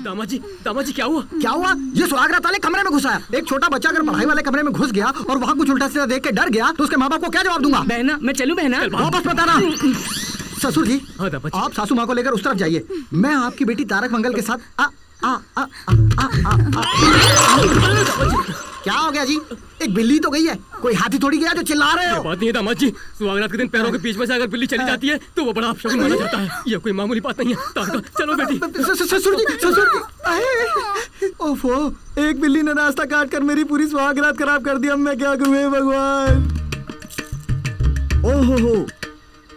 दामाद जी क्या हुआ? क्या हुआ? ये सुहागरात वाले कमरे में घुसा है। एक छोटा बच्चा अगर पढ़ाई वाले कमरे में घुस गया और वहाँ कुछ उल्टा सीधा देख के डर गया तो उसके माँ बाप को क्या जवाब दूंगा? बहना, मैं चलूं बहना? वापस बताना। ससुर जी, हाँ दामाद जी। आप सासू माँ को लेकर उस तरफ जाइए। मैं आपकी बेटी तारक मंगल के साथ क्या हो गया जी? एक बिल्ली तो गई है, कोई हाथी थोड़ी गया जो चिल्ला रहे हो? बात नहीं है दामाद जी, सुहागरात के दिन पैरों के बीच में से अगर बिल्ली चली जाती है तो वो बड़ा अपशगुन माना जाता है। ये कोई मामूली बात नहीं है। तारका, चलो बेटी। ससुर जी, ओफो, एक बिल्ली ने रास्ता काट कर मेरी पूरी सुहागरात खराब कर दी। अब मैं क्या करूं भगवान? ओहो,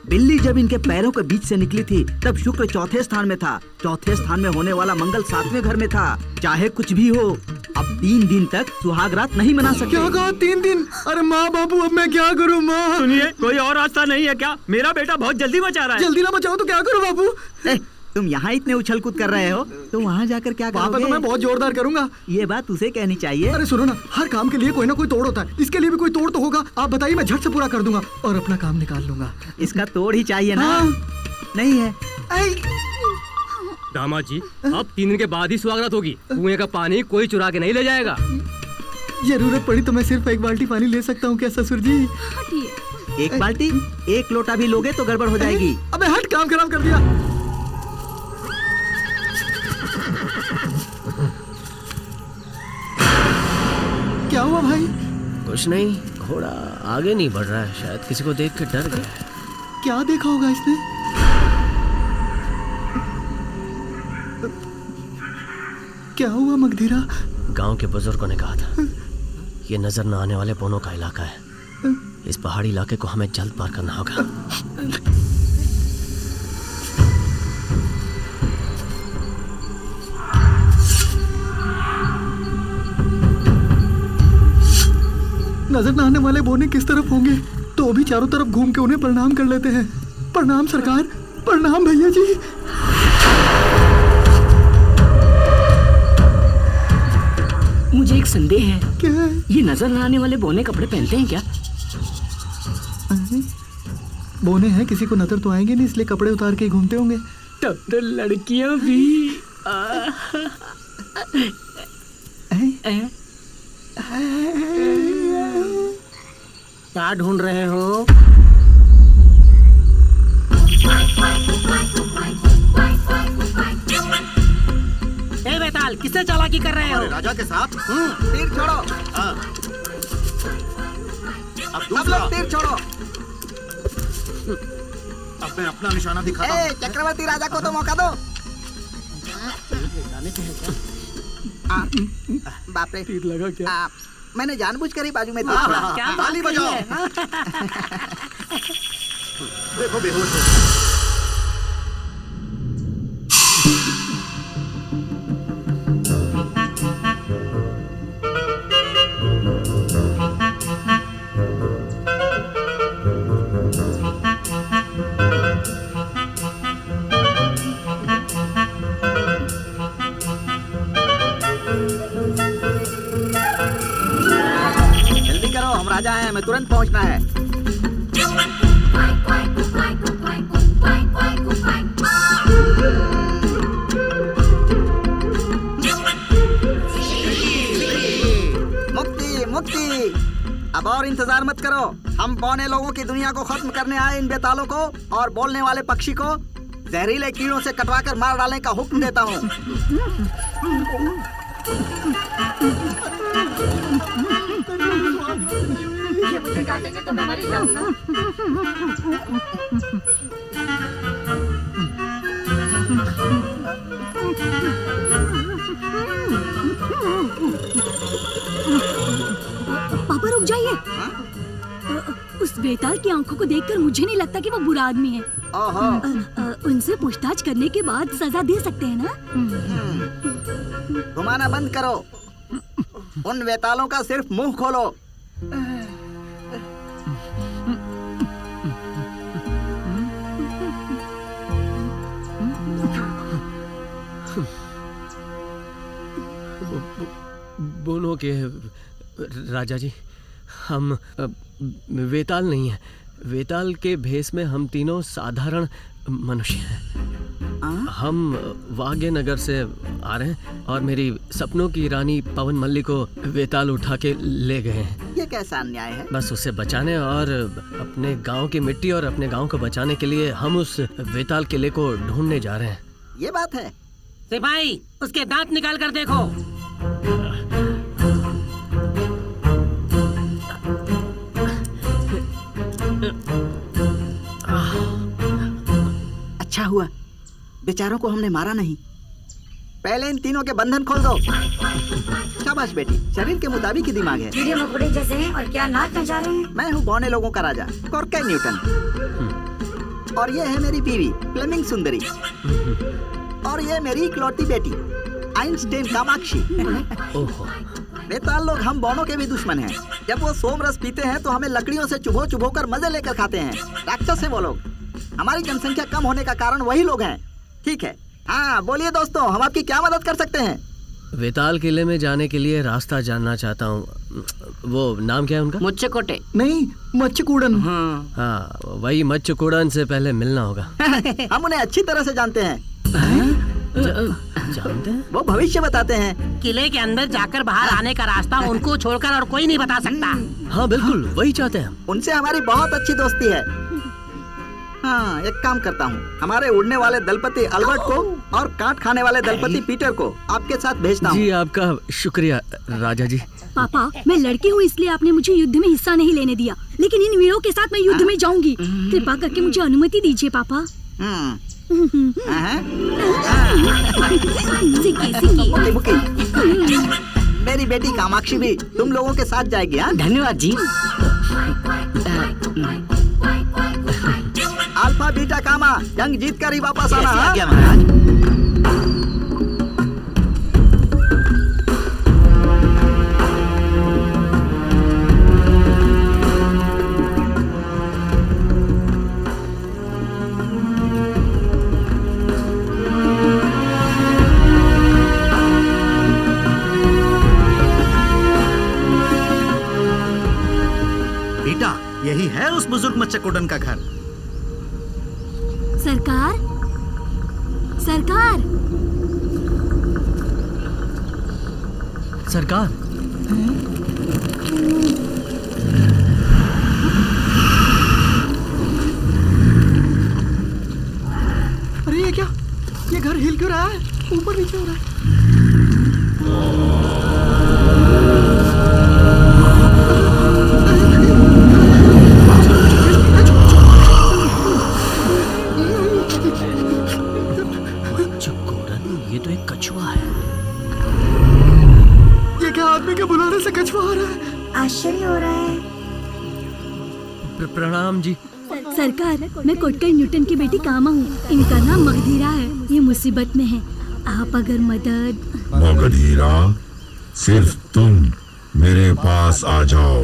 बिल्ली जब इनके पैरों के बीच से निकली थी तब शुक्र चौथे स्थान में था, चौथे स्थान में होने वाला मंगल 7वें घर में था। चाहे कुछ भी हो, अब 3 दिन तक सुहागरात नहीं मना सकते। क्या कहा 3 दिन? अरे माँ बापू, अब मैं क्या करूँ माँ? सुनिए, कोई और रास्ता नहीं है क्या? मेरा बेटा बहुत जल्दी बचा रहा है। जल्दी ना बचाओ तो क्या करूँ बापू? तुम यहाँ इतने उछल कूद कर रहे हो तो वहाँ जाकर क्या करोगे? तो मैं बहुत जोरदार करूंगा। ये बात उसे कहनी चाहिए। अरे सुनो ना, हर काम के लिए कोई ना कोई तोड़ होता है, इसके लिए भी कोई तोड़ तो होगा। आप बताइए, मैं झट से पूरा कर दूंगा और अपना काम निकाल लूंगा। इसका तोड़ ही चाहिए ना? हाँ। नहीं है। दामाद जी, अब 3 दिन के बाद ही सुहागरात होगी। कुएं का पानी कोई चुरा के नहीं ले जाएगा। जरूरत पड़ी तो मैं सिर्फ 1 बाल्टी पानी ले सकता हूँ क्या ससुर जी? 1 बाल्टी? 1 लोटा भी लोगे तो गड़बड़ हो जाएगी। अबे हट, काम खराब कर दिया। क्या हुआ भाई? कुछ नहीं, घोड़ा आगे नहीं बढ़ रहा है, शायद किसी को देख के डर गया है। क्या देखा होगा इसने? क्या हुआ मगधीरा? गांव के बुजुर्गों ने कहा था ये नजर न आने वाले बोनों का इलाका है। इस पहाड़ी इलाके को हमें जल्द पार करना होगा। नजर न आने वाले बोने किस तरफ होंगे? तो भी चारों तरफ घूम के उन्हें प्रणाम कर लेते हैं। प्रणाम सरकार, प्रणाम भैया जी। मुझे एक संदेह है। क्या? ये नजर न आने वाले बोने कपड़े पहनते हैं क्या? बोने हैं, किसी को नजर तो आएंगे नहीं, इसलिए कपड़े उतार के ही घूमते होंगे। तब तो लड़कियां भी क्या ढूंढ रहे हो? ए बेताल, किससे चालाकी कर रहे हो? राजा के साथ। तीर छोड़ो। हाँ। अब सब लोग तीर छोड़ो। अब मैं अपना निशाना दिखाता हूँ। चक्रवर्ती राजा को तो मौका दो। बाप रे, तीर लगा क्या? मैंने जानबूझकर ही बाजू में हाँ, तीर हाँ, क्या ताली बात बजाओ। है? देखो बेहोश हो। जल्दी करो, हम राजा हैं, हमें तुरंत पहुंचना है। मुक्ति मुक्ति, अब और इंतजार मत करो। हम बौने लोगों की दुनिया को खत्म करने आए इन बेतालों को और बोलने वाले पक्षी को जहरीले कीड़ों से कटवाकर मार डालने का हुक्म देता हूँ। पापा रुक जाइए। उस बेताल की आंखों को देखकर मुझे नहीं लगता कि वो बुरा आदमी है। उनसे पूछताछ करने के बाद सजा दे सकते हैं ना? घुमाना बंद करो, उन बेतालों का सिर्फ मुंह खोलो। बोनो के राजा जी, हम वेताल नहीं हैं। वेताल के भेष में हम तीनों साधारण मनुष्य हैं। हम वाग्य नगर से आ रहे हैं और मेरी सपनों की रानी पवन मल्ली को वेताल उठा के ले गए हैं। ये कैसा अन्याय है? बस उसे बचाने और अपने गांव की मिट्टी और अपने गांव को बचाने के लिए हम उस वेताल किले को ढूंढने जा रहे हैं। ये बात है। सिपाही, उसके दांत निकाल कर देखो। अच्छा हुआ बेचारों को हमने मारा नहीं। पहले इन तीनों के बंधन खोल दो। शाबाश बेटी, शरीर के मुताबिक ही दिमाग है। कीड़े मकोड़े जैसे हैं और क्या नाच नचा रहे हैं। मैं हूँ बौने लोगों का राजा, कॉर्के न्यूटन। और ये है मेरी बीवी फ्लेमिंग सुंदरी। और ये मेरी इकलौती बेटी आइंस्टाइन कामाक्षी। बेताल लोग हम बौनों के भी दुश्मन हैं। जब वो सोम रस पीते हैं तो हमें लकड़ियों से चुभो चुभो कर मजे लेकर खाते हैं। राक्षस है वो लोग। हमारी जनसंख्या कम होने का कारण वही लोग हैं। ठीक है, हाँ बोलिए दोस्तों, हम आपकी क्या मदद कर सकते हैं? वेताल किले में जाने के लिए रास्ता जानना चाहता हूँ। वो नाम क्या है उनका? मुच्चकोटे। नहीं, मच्छकूड़न। हाँ, वही मच्छकूड़न से पहले मिलना होगा। हम उन्हें अच्छी तरह से जानते हैं। जानते हैं? वो भविष्य बताते हैं। किले के अंदर जाकर बाहर आने का रास्ता उनको छोड़कर और कोई नहीं बता सकता। हाँ बिल्कुल, वही चाहते हैं हम। उनसे हमारी बहुत अच्छी दोस्ती है। हाँ, एक काम करता हूँ, हमारे उड़ने वाले दलपति अल्बर्ट को और काट खाने वाले दलपति पीटर को आपके साथ भेजता हूँ। जी आपका शुक्रिया राजा जी। पापा, मैं लड़की हूँ इसलिए आपने मुझे युद्ध में हिस्सा नहीं लेने दिया, लेकिन इन वीरों के साथ मैं युद्ध में जाऊंगी। कृपा करके मुझे अनुमति दीजिए पापा। मुकी, मुकी। मेरी बेटी कामाक्षी भी तुम लोगों के साथ जाएगी। हाँ, धन्यवाद जी। अल्फा बीटा कामा, जंग जीत कर ही वापस आना। हाँ? बेटा, यही है उस बुजुर्ग मच्छकुडन का घर। सरकार, सरकार, सरकार। अरे ये क्या? ये घर हिल क्यों रहा है? ऊपर नीचे हो रहा है। ये तो एक कछुआ है। ये क्या आदमी के बुलाने से कछुआ आ रहा है? आश्चर्य हो रहा है। प्रणाम जी। सरकार, मैं कोटकर न्यूटन की बेटी कामा हूँ। इनका नाम मगधीरा है। ये मुसीबत में है। आप अगर मदद। मगधीरा, सिर्फ तुम मेरे पास आ जाओ।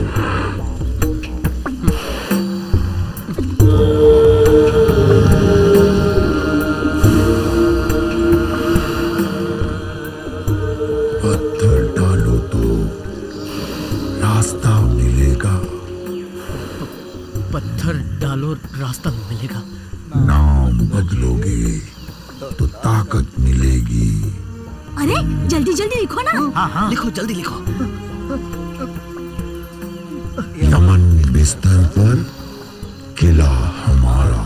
पत्थर डालो तो रास्ता मिलेगा। पत्थर डालो, रास्ता मिलेगा। नाम बदलोगे तो ताकत मिलेगी। अरे जल्दी जल्दी लिखो ना। हाँ। लिखो, जल्दी लिखो। यमन बिस्तर पर किला हमारा।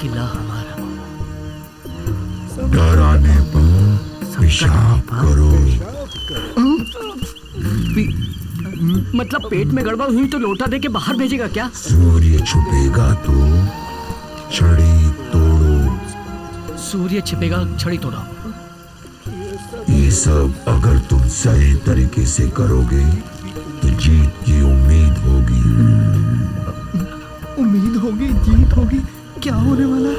किला हमारा। डराने पर पेशाब करो। मतलब पेट में गड़बड़ हुई तो लोटा दे के बाहर भेजेगा क्या? सूर्य छुपेगा तो छड़ी तोड़ो। सूर्य छिपेगा, छड़ी तोड़ो। ये सब अगर तुम सही तरीके से करोगे तो जीत की उम्मीद होगी। उम्मीद होगी, जीत होगी। क्या होने वाला है?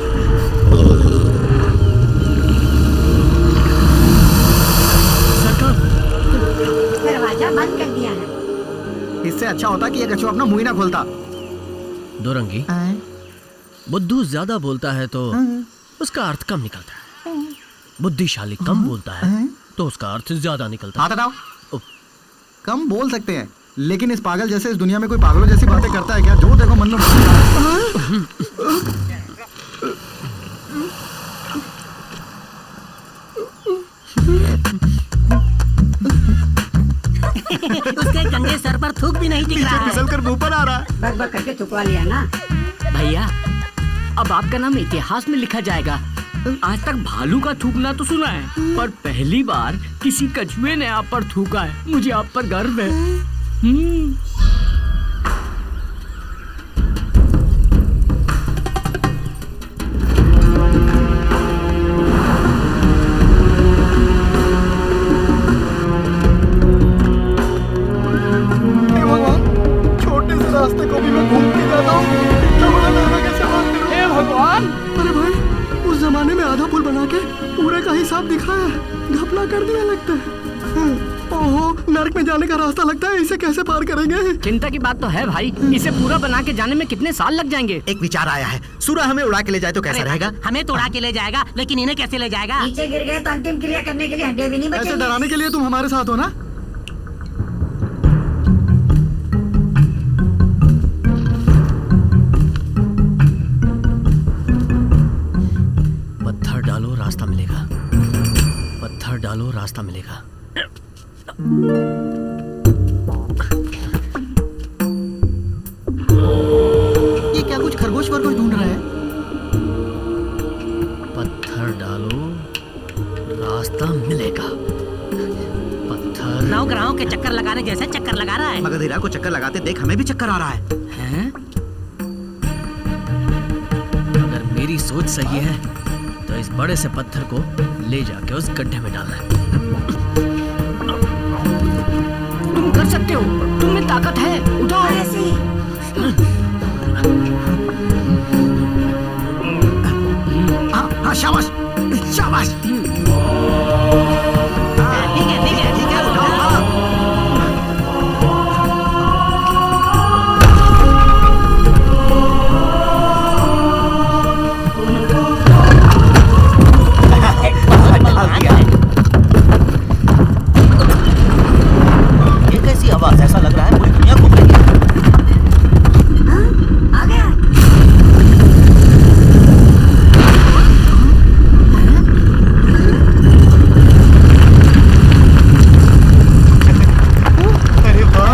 दरवाजा बंद कर दिया है। इससे अच्छा होता कि ये कछुआ अपना मुंह ही ना खोलता। दोरंगी, बुद्धू ज्यादा बोलता है तो उसका अर्थ कम निकलता है। बुद्धिशाली कम बोलता है तो उसका अर्थ ज्यादा निकलता है। हाथ हटाओ। कम बोल सकते हैं, लेकिन इस पागल जैसे इस दुनिया में कोई पागलों जैसी बातें करता है क्या? जो देखो मन में भी नहीं दिख रहा है। फिसल कर मुंह पर आ रहा है। बक बक करके थुकवा लिया ना। भैया अब आपका नाम इतिहास में लिखा जाएगा। आज तक भालू का थूकना तो सुना है, पर पहली बार किसी कछुए ने आप पर थूका है। मुझे आप पर गर्व है। छोटे से रास्ते को भी मैं घूम के जाता हूँ। इतना बड़ा नारा कैसे बात करूं? हे भगवान! अरे भाई, उस जमाने में आधा पुल बना के पूरे का हिसाब दिखाया, घपला कर दिया लगता है। ओहो, नरक में जाने का रास्ता लगता है, इसे कैसे पार करेंगे? चिंता की बात तो है भाई, इसे पूरा बना के जाने में कितने साल लग जाएंगे। एक विचार आया है, सूरा हमें उड़ा के ले जाए तो कैसा रहेगा? हमें तो उड़ा के ले जाएगा, लेकिन इन्हें कैसे ले जाएगा? नीचे गिर गए तो अंतिम क्रिया करने के लिए हड्डियां भी नहीं ऐसे बचेंगी। डराने के लिए तुम हमारे साथ हो ना? पत्थर डालो रास्ता मिलेगा, पत्थर डालो रास्ता मिलेगा। ये क्या कुछ खरगोश वर्गोश ढूंढ रहा है? पत्थर डालो रास्ता मिलेगा। पत्थर नवग्रहों के चक्कर लगाने जैसे चक्कर लगा रहा है। मगधीरा को चक्कर लगाते देख हमें भी चक्कर आ रहा है। अगर मेरी सोच सही है तो इस बड़े से पत्थर को ले जाके उस गड्ढे में डालना है। तुम कर सकते हो, तुम में ताकत है। उठाओ। ऐसे ही। हाँ, शाबाश, शाबाश। ठीक है, उठाओ, हाँ। ये कैसी आवाज? ऐसा लग रहा है पूरी दुनिया घूम रही है। आ गया। अरे वाह!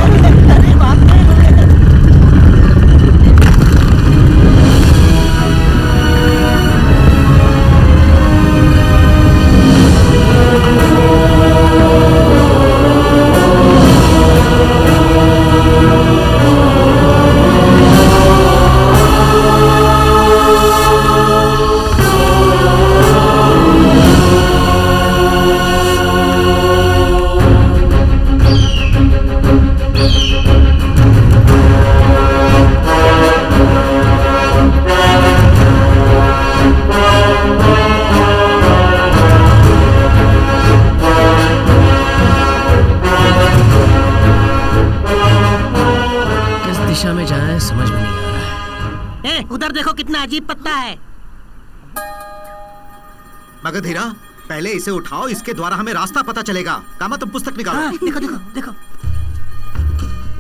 किस दिशा में जाएं समझ में नहीं आ रहा है। उधर देखो कितना अजीब पत्ता है। मगधीरा, पहले इसे उठाओ, इसके द्वारा हमें रास्ता पता चलेगा। कामा, तुम पुस्तक निकालो। हाँ, देखो देखो देखो।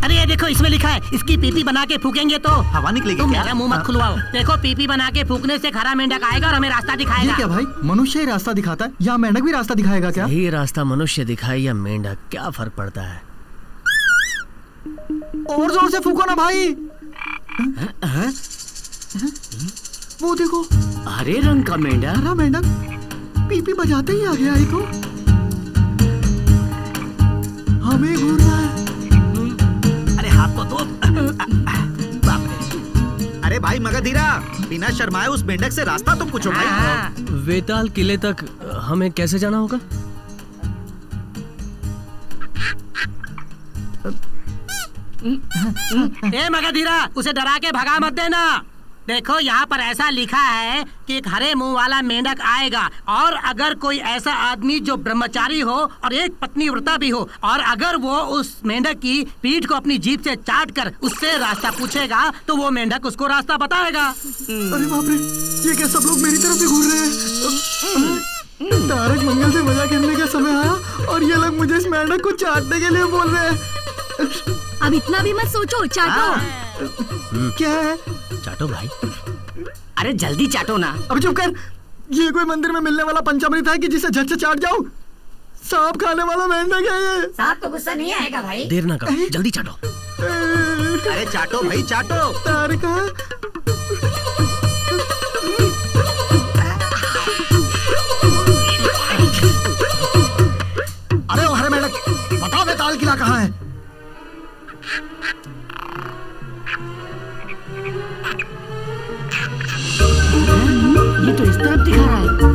अरे ये देखो, इसमें लिखा है इसकी पीपी बना के फूकेंगे तो हवा निकलेगी तुम क्या? मेरा मुंह मत खुलवाओ। देखो पीपी बना के फूकने से खरा मेंढक आएगा और हमें रास्ता ये दिखाएगा। क्या भाई, मनुष्य ही रास्ता दिखाता है या मेंढक भी रास्ता दिखाएगा क्या? यही रास्ता मनुष्य दिखाए या मेंढक, क्या फर्क पड़ता है? और जोर से फूको ना भाई। वो देखो, हरे रंग का मेंढक। हरा मेंढक पीपी बजाते ही आ गया। ये तो हमें घूर रहा है। अरे हाथ तो दो। बाप रे। अरे भाई मगधीरा, बिना शर्माए उस मेंढक से रास्ता तुम पूछो भाई। हाँ। वेताल किले तक हमें कैसे जाना होगा? ए मगधीरा, उसे डरा के भगा मत देना। देखो यहाँ पर ऐसा लिखा है कि एक हरे मुंह वाला मेंढक आएगा, और अगर कोई ऐसा आदमी जो ब्रह्मचारी हो और एक पत्नी व्रता भी हो, और अगर वो उस मेंढक की पीठ को अपनी जीभ से चाट कर उससे रास्ता पूछेगा तो वो मेंढक उसको रास्ता बताएगा। अरे बाप रे, ये क्या सब लोग मेरी तरफ भी घूर रहे हैं? तारक मंगल से मजा करने का समय आया और ये लोग मुझे इस मेंढक को चाटने के लिए बोल रहे हैं। अब इतना भी मत सोचो, चाटो। क्या है? चाटो भाई। अरे जल्दी चाटो ना। अब चुप कर। ये कोई मंदिर में मिलने वाला पंचामृत है कि जिसे झट से चाट जाऊं? सांप खाने वाला मेंढक है ये। सांप को गुस्सा नहीं आएगा भाई। देर ना करो, जल्दी चाटो। अरे चाटो भाई चाटो। तारिका अरे हरे मेंढक बताओ बेताल किला कहाँ है? ये तो इस तरफ दिखा रहा है।